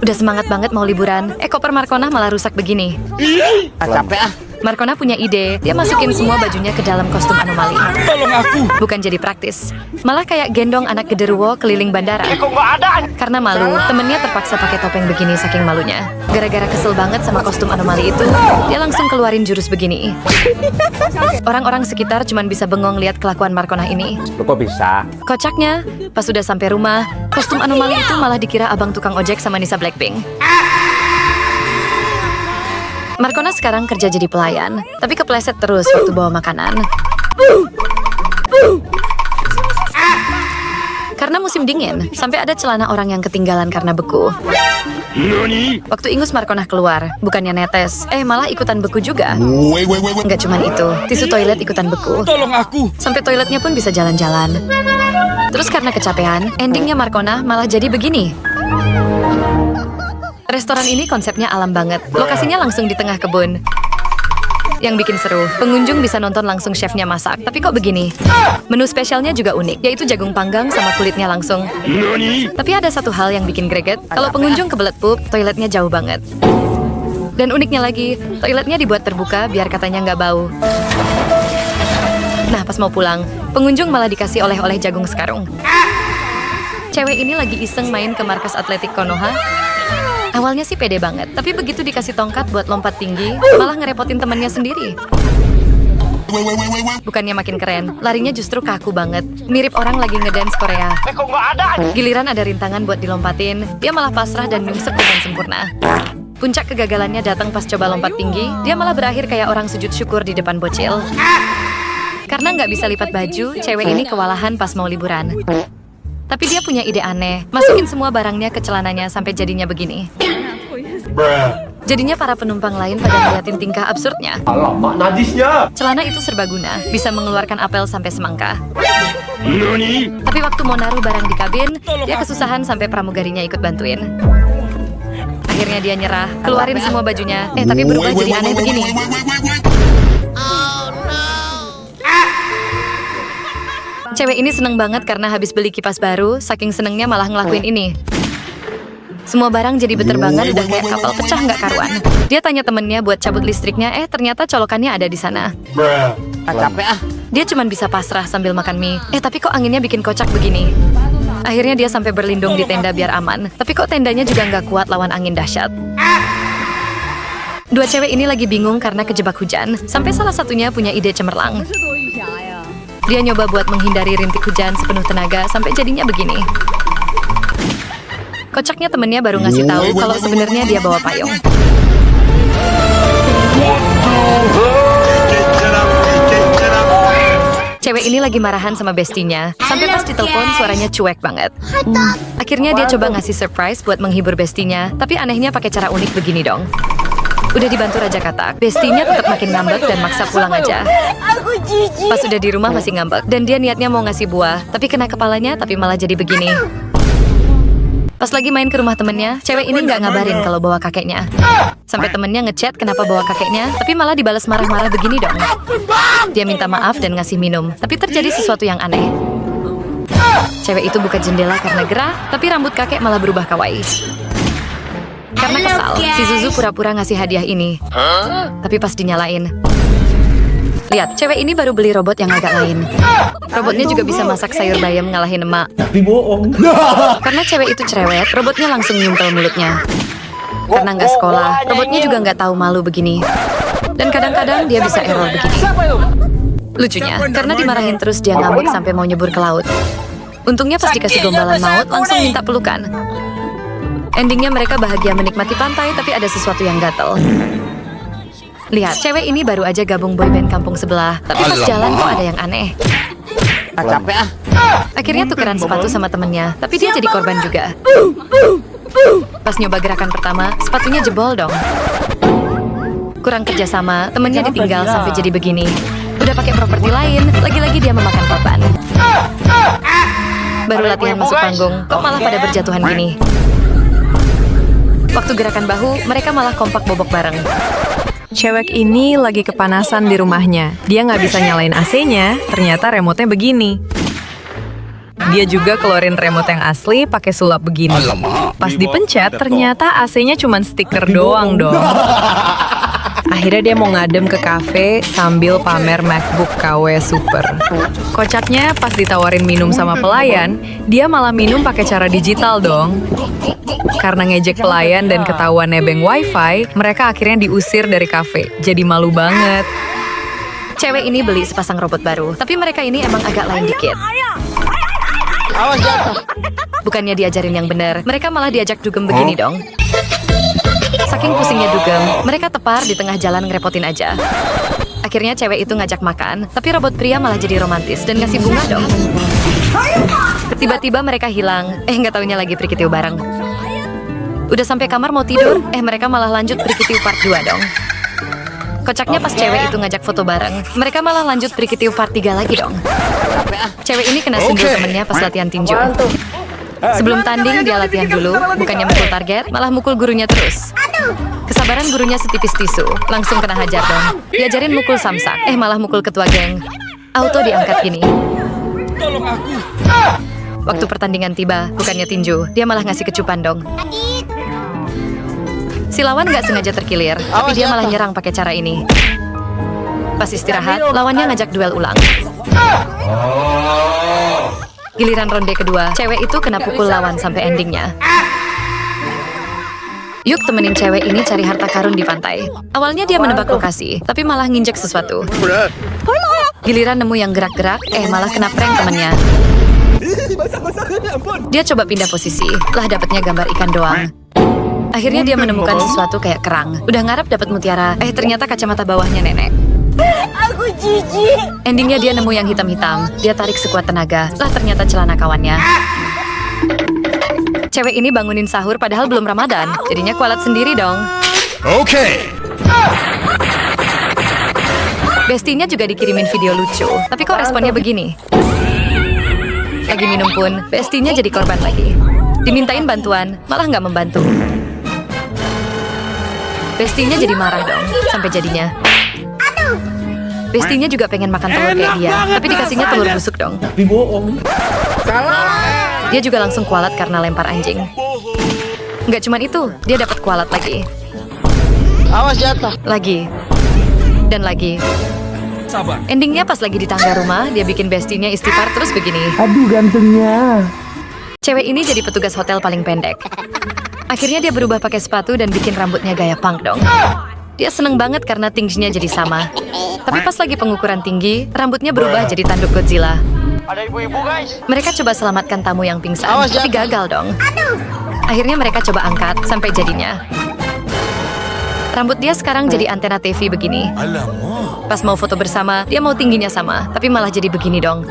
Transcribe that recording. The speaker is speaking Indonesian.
Udah semangat banget mau liburan, koper Markona malah rusak begini. Capek ah. Markona punya ide, dia masukin semua bajunya ke dalam kostum anomali. Tolong aku. Bukan jadi praktis, malah kayak gendong anak genderuwo keliling bandara. Kok nggak ada? Karena malu, temennya terpaksa pakai topeng begini saking malunya. Gara-gara kesel banget sama kostum anomali itu, dia langsung keluarin jurus begini. Orang-orang sekitar cuman bisa bengong lihat kelakuan Markona ini. Lo kok bisa? Kocaknya, pas sudah sampai rumah, kostum anomali itu malah dikira abang tukang ojek sama Nisa Blackpink. Markona sekarang kerja jadi pelayan, tapi kepleset terus waktu bawa makanan. Karena musim dingin, sampai ada celana orang yang ketinggalan karena beku. Waktu ingus Markona keluar, bukannya netes, malah ikutan beku juga. Nggak cuman itu, tisu toilet ikutan beku. Tolong aku. Sampai toiletnya pun bisa jalan-jalan. Terus karena kecapean, endingnya Markona malah jadi begini. Restoran ini konsepnya alam banget, lokasinya langsung di tengah kebun. Yang bikin seru, pengunjung bisa nonton langsung chefnya masak. Tapi kok begini? Menu spesialnya juga unik, yaitu jagung panggang sama kulitnya langsung. Tapi ada satu hal yang bikin greget, kalau pengunjung kebelet pup, toiletnya jauh banget. Dan uniknya lagi, toiletnya dibuat terbuka biar katanya nggak bau. Nah, pas mau pulang, pengunjung malah dikasih oleh-oleh jagung sekarung. Cewek ini lagi iseng main ke markas atletik Konoha. Awalnya sih pede banget, tapi begitu dikasih tongkat buat lompat tinggi, malah ngerepotin temennya sendiri. Bukannya makin keren, larinya justru kaku banget. Mirip orang lagi ngedance Korea. Kok nggak ada? Giliran ada rintangan buat dilompatin, dia malah pasrah dan nyungsep dengan sempurna. Puncak kegagalannya datang pas coba lompat tinggi, dia malah berakhir kayak orang sujud syukur di depan bocil. Karena nggak bisa lipat baju, cewek ini kewalahan pas mau liburan. Tapi dia punya ide aneh, masukin semua barangnya ke celananya sampai jadinya begini. Jadinya para penumpang lain pada ngeliatin tingkah absurdnya. Alamak, najisnya. Celana itu serbaguna, bisa mengeluarkan apel sampai semangka. Tapi waktu mau naruh barang di kabin, dia kesusahan sampai pramugarinya ikut bantuin. Akhirnya dia nyerah, keluarin semua bajunya, tapi berubah jadi aneh begini. Cewek ini seneng banget karena habis beli kipas baru, saking senengnya malah ngelakuin ini. Semua barang jadi beterbangan, udah kayak kapal pecah nggak karuan. Dia tanya temennya buat cabut listriknya, ternyata colokannya ada di sana. Capek ah. Dia cuman bisa pasrah sambil makan mie. Tapi kok anginnya bikin kocak begini? Akhirnya dia sampai berlindung di tenda biar aman. Tapi kok tendanya juga nggak kuat lawan angin dahsyat. Dua cewek ini lagi bingung karena kejebak hujan. Sampai salah satunya punya ide cemerlang. Dia nyoba buat menghindari rintik hujan sepenuh tenaga sampai jadinya begini. Kocaknya temennya baru ngasih tahu kalau sebenarnya dia bawa payung. Cewek ini lagi marahan sama bestinya, sampai pas ditelepon suaranya cuek banget. Akhirnya dia coba ngasih surprise buat menghibur bestinya, tapi anehnya pakai cara unik begini dong. Udah dibantu Raja Katak, bestinya tetap makin ngambek dan maksa pulang aja. Pas udah di rumah masih ngambek, dan dia niatnya mau ngasih buah, tapi kena kepalanya tapi malah jadi begini. Pas lagi main ke rumah temennya, cewek ini nggak ngabarin kalau bawa kakeknya. Sampai temennya ngechat kenapa bawa kakeknya, tapi malah dibalas marah-marah begini dong. Dia minta maaf dan ngasih minum, tapi terjadi sesuatu yang aneh. Cewek itu buka jendela karena gerah, tapi rambut kakek malah berubah kawaii. Karena kesal, si Zuzu pura-pura ngasih hadiah ini. Tapi pas dinyalain, lihat, cewek ini baru beli robot yang agak lain. Robotnya juga bisa masak sayur bayam ngalahin emak. Tapi bohong. Karena cewek itu cerewet, robotnya langsung nyumpel mulutnya. Karena nggak sekolah, robotnya juga nggak tahu malu begini. Dan kadang-kadang dia bisa error begini. Lucunya, karena dimarahin terus dia ngambek sampai mau nyebur ke laut. Untungnya pas dikasih gombalan maut, langsung minta pelukan. Endingnya mereka bahagia menikmati pantai, tapi ada sesuatu yang gatel. Lihat, cewek ini baru aja gabung boyband kampung sebelah, tapi pas jalan kok ada yang aneh. Capek ah. Akhirnya tukeran sepatu sama temennya, tapi dia jadi korban juga. Pas nyoba gerakan pertama, sepatunya jebol dong. Kurang kerjasama, temennya ditinggal sampai jadi begini. Udah pakai properti lain, lagi-lagi dia memakan korban. Baru latihan masuk panggung, kok malah pada berjatuhan gini. Waktu gerakan bahu, mereka malah kompak bobok bareng. Cewek ini lagi kepanasan di rumahnya. Dia nggak bisa nyalain AC-nya, ternyata remote-nya begini. Dia juga keluarin remote yang asli pakai sulap begini. Pas dipencet, ternyata AC-nya cuma stiker doang dong. Akhirnya dia mau ngadem ke kafe sambil pamer MacBook KW Super. Kocaknya pas ditawarin minum sama pelayan, dia malah minum pakai cara digital dong. Karena ngejek pelayan dan ketahuan nebeng wifi, mereka akhirnya diusir dari kafe. Jadi malu banget. Cewek ini beli sepasang robot baru, tapi mereka ini emang agak lain dikit. Awas jatuh. Bukannya diajarin yang benar, mereka malah diajak dugem begini dong. Saking pusingnya dugem, mereka tepar di tengah jalan ngerepotin aja. Akhirnya cewek itu ngajak makan, tapi robot pria malah jadi romantis dan ngasih bunga dong. Tiba-tiba mereka hilang, nggak taunya lagi prikitiu bareng. Udah sampai kamar mau tidur, mereka malah lanjut prikitiu part 2 dong. Kocaknya pas cewek itu ngajak foto bareng, mereka malah lanjut prikitiu part 3 lagi dong. Cewek ini kena sundul temennya pas latihan tinju. Sebelum tanding, dia latihan dulu, bukannya mukul target, malah mukul gurunya terus. Kesabaran gurunya setipis tisu, langsung kena hajar dong. Diajarin mukul samsak, malah mukul ketua geng. Auto diangkat gini. Waktu pertandingan tiba, bukannya tinju, dia malah ngasih kecupan dong. Si lawan nggak sengaja terkilir, tapi dia malah nyerang pakai cara ini. Pas istirahat, lawannya ngajak duel ulang. Giliran ronde kedua, cewek itu kena pukul lawan sampai endingnya. Yuk temenin cewek ini cari harta karun di pantai. Awalnya dia menebak lokasi, tapi malah nginjek sesuatu. Giliran nemu yang gerak-gerak, malah kena prank temennya. Dia coba pindah posisi, lah dapetnya gambar ikan doang. Akhirnya dia menemukan sesuatu kayak kerang. Udah ngarep dapat mutiara, ternyata kacamata bawahnya nenek. Aku jijik. Endingnya dia nemu yang hitam-hitam. Dia tarik sekuat tenaga, lah ternyata celana kawannya. Cewek ini bangunin sahur padahal belum Ramadan, jadinya kualat sendiri dong. Oke. Bestinya juga dikirimin video lucu, tapi kok responnya begini? Lagi minum pun, bestinya jadi korban lagi. Dimintain bantuan, malah nggak membantu. Bestinya jadi marah dong, sampai jadinya. Bestinya juga pengen makan telur kayak dia, tapi dikasihnya telur busuk dong. Tapi bohong. Dia juga langsung kualat karena lempar anjing. Nggak cuma itu, dia dapat kualat lagi. Awas jatuh. Lagi. Dan lagi. Endingnya pas lagi di tangga rumah, dia bikin bestinya istighfar terus begini. Aduh gantengnya. Cewek ini jadi petugas hotel paling pendek. Akhirnya dia berubah pakai sepatu dan bikin rambutnya gaya punk dong. Dia seneng banget karena tingginya jadi sama. Tapi pas lagi pengukuran tinggi, rambutnya berubah jadi tanduk Godzilla. Ada ibu-ibu guys. Mereka coba selamatkan tamu yang pingsan, Awas, tapi gagal dong. Akhirnya mereka coba angkat sampai jadinya. Rambut dia sekarang jadi antena TV begini. Pas mau foto bersama, dia mau tingginya sama, tapi malah jadi begini dong.